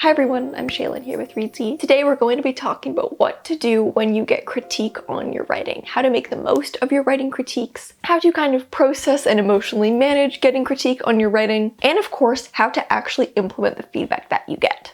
Hi everyone, I'm Shaylin here with Reedsy. Today we're going to be talking about what to do when you get critique on your writing, how to make the most of your writing critiques, how to kind of process and emotionally manage getting critique on your writing, and of course, how to actually implement the feedback that you get.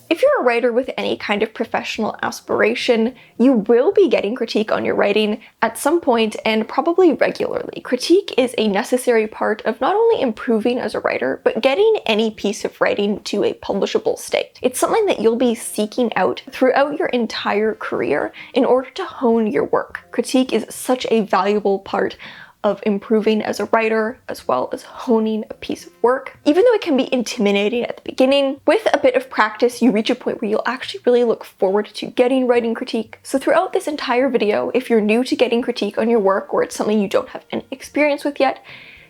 If you're a writer with any kind of professional aspiration, you will be getting critique on your writing at some point and probably regularly. Critique is a necessary part of not only improving as a writer, but getting any piece of writing to a publishable state. It's something that you'll be seeking out throughout your entire career in order to hone your work. Critique is such a valuable part of improving as a writer, as well as honing a piece of work. Even though it can be intimidating at the beginning, with a bit of practice, you reach a point where you'll actually really look forward to getting writing critique. So throughout this entire video, if you're new to getting critique on your work, or it's something you don't have any experience with yet,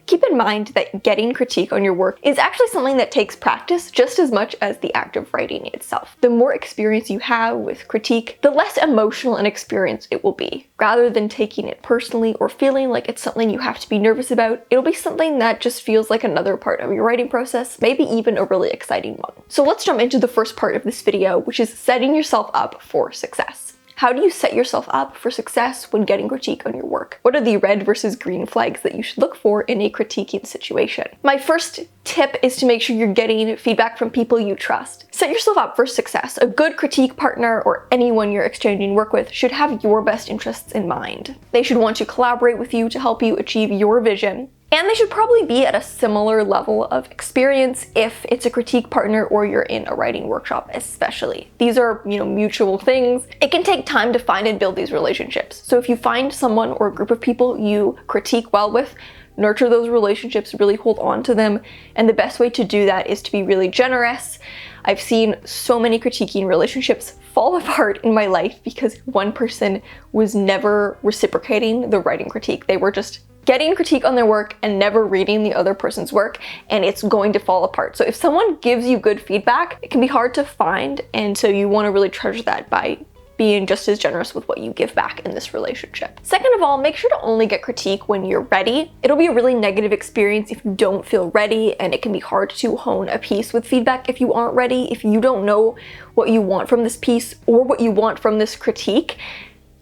keep in mind that getting critique on your work is actually something that takes practice just as much as the act of writing itself. The more experience you have with critique, the less emotional an experience it will be. Rather than taking it personally or feeling like it's something you have to be nervous about, it'll be something that just feels like another part of your writing process, maybe even a really exciting one. So let's jump into the first part of this video, which is setting yourself up for success. How do you set yourself up for success when getting critique on your work? What are the red versus green flags that you should look for in a critiquing situation? My first tip is to make sure you're getting feedback from people you trust. Set yourself up for success. A good critique partner or anyone you're exchanging work with should have your best interests in mind. They should want to collaborate with you to help you achieve your vision. And they should probably be at a similar level of experience if it's a critique partner or you're in a writing workshop especially. These are, mutual things. It can take time to find and build these relationships. So if you find someone or a group of people you critique well with, nurture those relationships, really hold on to them. And the best way to do that is to be really generous. I've seen so many critiquing relationships fall apart in my life because one person was never reciprocating the writing critique. They were just getting critique on their work and never reading the other person's work, and it's going to fall apart. So if someone gives you good feedback, it can be hard to find, and so you want to really treasure that by being just as generous with what you give back in this relationship. Second of all, make sure to only get critique when you're ready. It'll be a really negative experience if you don't feel ready, and it can be hard to hone a piece with feedback if you aren't ready. If you don't know what you want from this piece or what you want from this critique,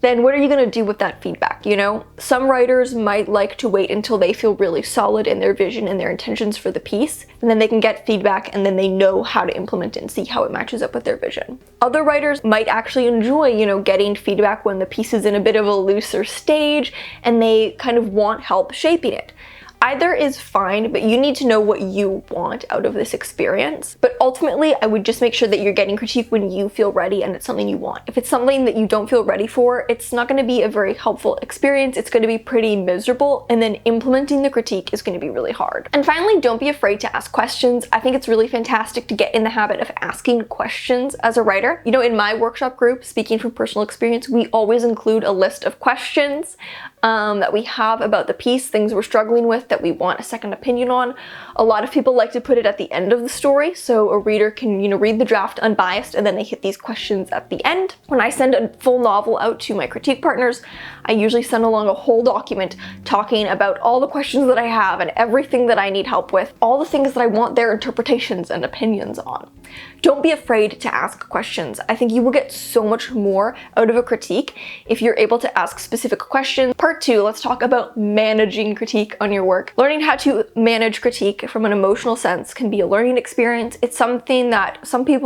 then what are you gonna do with that feedback, Some writers might like to wait until they feel really solid in their vision and their intentions for the piece, and then they can get feedback and then they know how to implement it and see how it matches up with their vision. Other writers might actually enjoy, getting feedback when the piece is in a bit of a looser stage and they kind of want help shaping it. Either is fine, but you need to know what you want out of this experience. But ultimately, I would just make sure that you're getting critique when you feel ready and it's something you want. If it's something that you don't feel ready for, it's not going to be a very helpful experience. It's going to be pretty miserable, and then implementing the critique is going to be really hard. And finally, don't be afraid to ask questions. I think it's really fantastic to get in the habit of asking questions as a writer. In my workshop group, speaking from personal experience, we always include a list of questions that we have about the piece, things we're struggling with that we want a second opinion on. A lot of people like to put it at the end of the story, so a reader can, read the draft unbiased and then they hit these questions at the end. When I send a full novel out to my critique partners, I usually send along a whole document talking about all the questions that I have and everything that I need help with, all the things that I want their interpretations and opinions on. Don't be afraid to ask questions. I think you will get so much more out of a critique if you're able to ask specific questions. Part 2, let's talk about managing critique on your work. Learning how to manage critique from an emotional sense can be a learning experience. It's something that some people,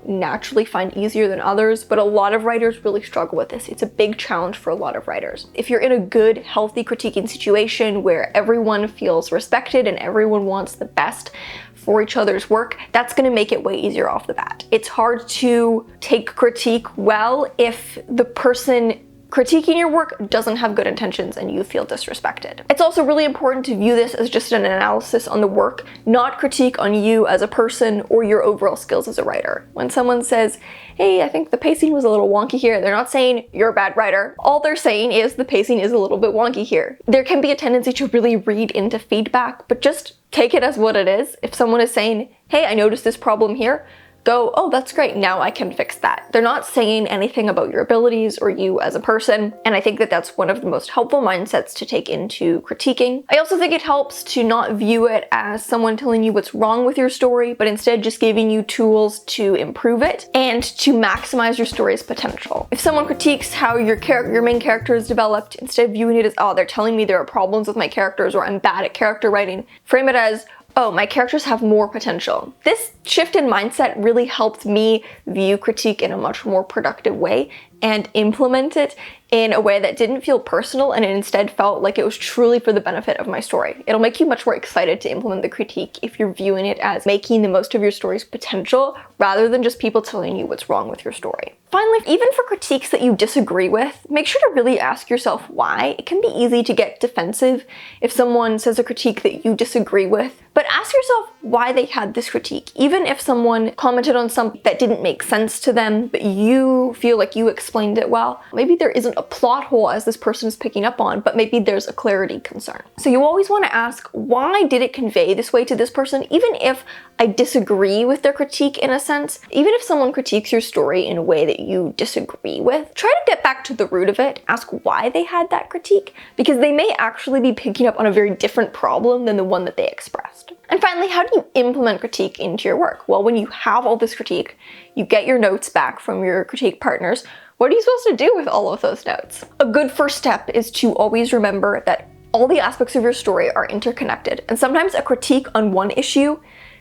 naturally find easier than others, but a lot of writers really struggle with this. It's a big challenge for a lot of writers. If you're in a good, healthy critiquing situation where everyone feels respected and everyone wants the best for each other's work, that's going to make it way easier off the bat. It's hard to take critique well if the person critiquing your work doesn't have good intentions and you feel disrespected. It's also really important to view this as just an analysis on the work, not critique on you as a person or your overall skills as a writer. When someone says, hey, I think the pacing was a little wonky here, they're not saying you're a bad writer. All they're saying is the pacing is a little bit wonky here. There can be a tendency to really read into feedback, but just take it as what it is. If someone is saying, hey, I noticed this problem here, go, oh, that's great, now I can fix that. They're not saying anything about your abilities or you as a person, and I think that that's one of the most helpful mindsets to take into critiquing. I also think it helps to not view it as someone telling you what's wrong with your story, but instead just giving you tools to improve it and to maximize your story's potential. If someone critiques how your main character is developed, instead of viewing it as, oh, they're telling me there are problems with my characters or I'm bad at character writing, frame it as, oh, my characters have more potential. This shift in mindset really helped me view critique in a much more productive way and implement it in a way that didn't feel personal and it instead felt like it was truly for the benefit of my story. It'll make you much more excited to implement the critique if you're viewing it as making the most of your story's potential rather than just people telling you what's wrong with your story. Finally, even for critiques that you disagree with, make sure to really ask yourself why. It can be easy to get defensive if someone says a critique that you disagree with, but ask yourself why they had this critique. Even if someone commented on something that didn't make sense to them, but you feel like you explained it well, maybe there isn't a plot hole as this person is picking up on, but maybe there's a clarity concern. So you always want to ask, why did it convey this way to this person? Even if I disagree with their critique in a sense, even if someone critiques your story in a way that you disagree with, try to get back to the root of it, ask why they had that critique, because they may actually be picking up on a very different problem than the one that they expressed. And finally, how do you implement critique into your work? Well, when you have all this critique, you get your notes back from your critique partners. What are you supposed to do with all of those notes? A good first step is to always remember that all the aspects of your story are interconnected, and sometimes a critique on one issue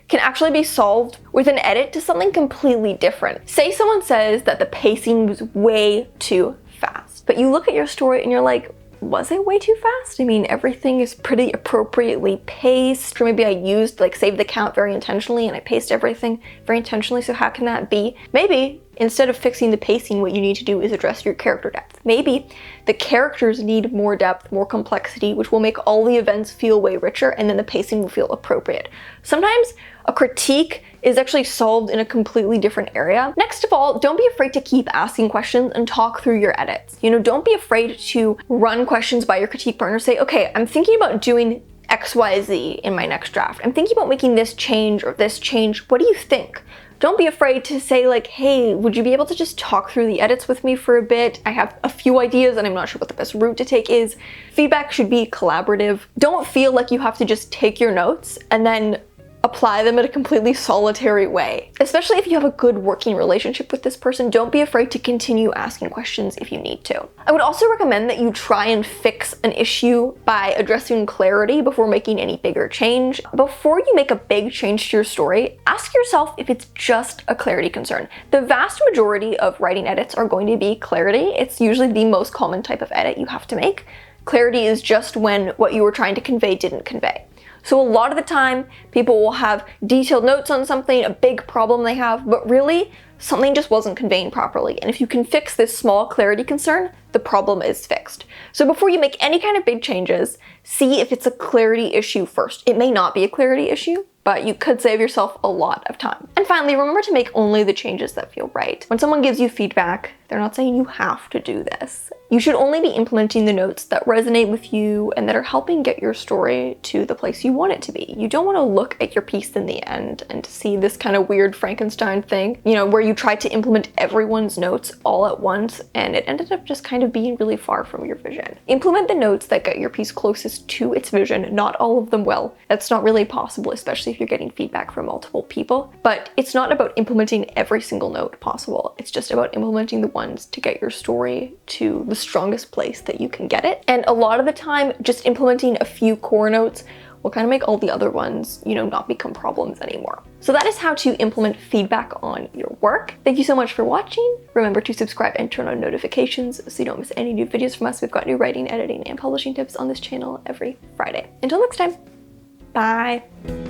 can actually be solved with an edit to something completely different. Say someone says that the pacing was way too fast, but you look at your story and you're like, was it way too fast? I mean, everything is pretty appropriately paced, or maybe I used save the count very intentionally and I paced everything very intentionally, so how can that be? Maybe instead of fixing the pacing, what you need to do is address your character depth. Maybe the characters need more depth, more complexity, which will make all the events feel way richer, and then the pacing will feel appropriate. Sometimes a critique is actually solved in a completely different area. Next of all, don't be afraid to keep asking questions and talk through your edits. Don't be afraid to run questions by your critique partner. Say, okay, I'm thinking about doing XYZ in my next draft. I'm thinking about making this change or this change. What do you think? Don't be afraid to say hey, would you be able to just talk through the edits with me for a bit? I have a few ideas and I'm not sure what the best route to take is. Feedback should be collaborative. Don't feel like you have to just take your notes and then apply them in a completely solitary way. Especially if you have a good working relationship with this person, don't be afraid to continue asking questions if you need to. I would also recommend that you try and fix an issue by addressing clarity before making any bigger change. Before you make a big change to your story, ask yourself if it's just a clarity concern. The vast majority of writing edits are going to be clarity. It's usually the most common type of edit you have to make. Clarity is just when what you were trying to convey didn't convey. So a lot of the time, people will have detailed notes on something, a big problem they have, but really, something just wasn't conveying properly. And if you can fix this small clarity concern, the problem is fixed. So before you make any kind of big changes, see if it's a clarity issue first. It may not be a clarity issue, but you could save yourself a lot of time. And finally, remember to make only the changes that feel right. When someone gives you feedback, they're not saying you have to do this. You should only be implementing the notes that resonate with you and that are helping get your story to the place you want it to be. You don't want to look at your piece in the end and see this kind of weird Frankenstein thing, where you tried to implement everyone's notes all at once and it ended up just kind of being really far from your vision. Implement the notes that get your piece closest to its vision. Not all of them will. That's not really possible, especially if you're getting feedback from multiple people. But it's not about implementing every single note possible. It's just about implementing the ones to get your story to the strongest place that you can get it. And a lot of the time, just implementing a few core notes will kind of make all the other ones, not become problems anymore. So that is how to implement feedback on your work. Thank you so much for watching. Remember to subscribe and turn on notifications so you don't miss any new videos from us. We've got new writing, editing, and publishing tips on this channel every Friday. Until next time, bye.